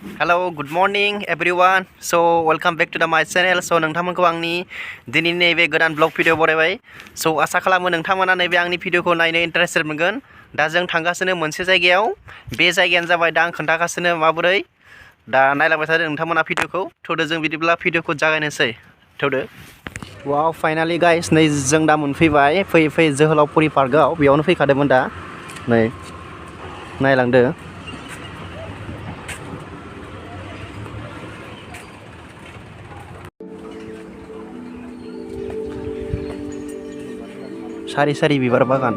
Hello, good morning everyone. So welcome back to my channel. So नोंथांमोनखौ आंनि दिनैनि नैबे गोदान blog video बरायबाय. So आसा खालामो नोंथांमोना नैबे आंनि भिडिअखौ नायनो इन्टारेस्टेड मोनगोन. दा जों थांगासिनो मोनसे जायगायाव. बे जायगायानो जाबाय दा आं खोन्थागासिनो माबोरै. दा नायलांबाय थादो नोंथांमोना भिडिअखौ. थौदो जों बिदिब्ला भिडिअखौ जागायनोसै. थौदो. वाव फाइनाली गाइस नै जों दा मोनफैबाय. फै जोहोलावफुरि पार्कआव. बेयावनो फैखादोंमोन दा. नै नायलांदो. सारि सारि बिबार बागान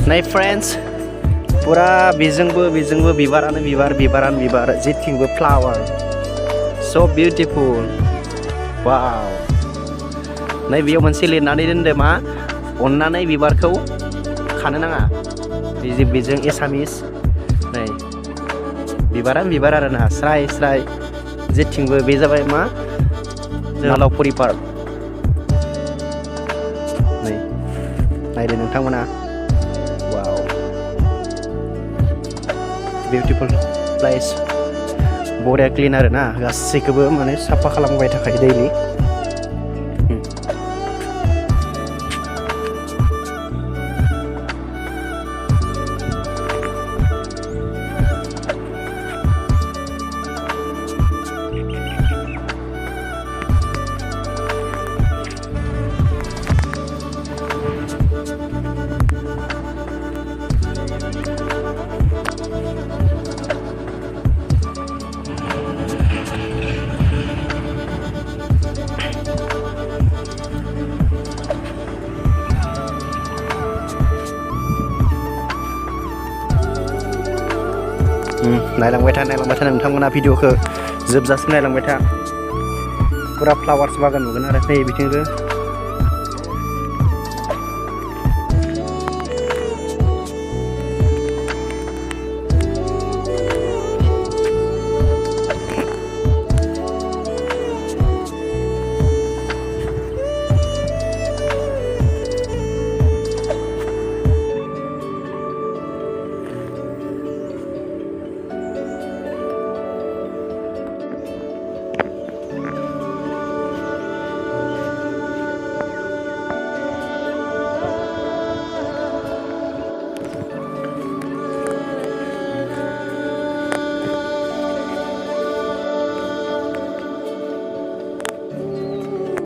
Nay friends, pura bijengbo bibaran bibar, jetingbo flower, so beautiful, wow. Nay biyaw मोनसे लिरनानै दोनदो मा अननानै बिबारखौ खानो नाङा बेजों एसामिस नै बिबार आरोना स्राय जेथिंबो बे जाबाय मा जोहोलावफुरि पार्क नै नायदो नोंथांमोना beautiful place बरिया क्लीन आरो ना गासैखौबो माने साफा खालामबाय थाखायो दैलि नायलांबाय था नोंथांमोना भिडिअखौ जोबजासिम नायलांबाय था पुरा फ्लावार्स बागान नुगोन आरो नै बिथिंबो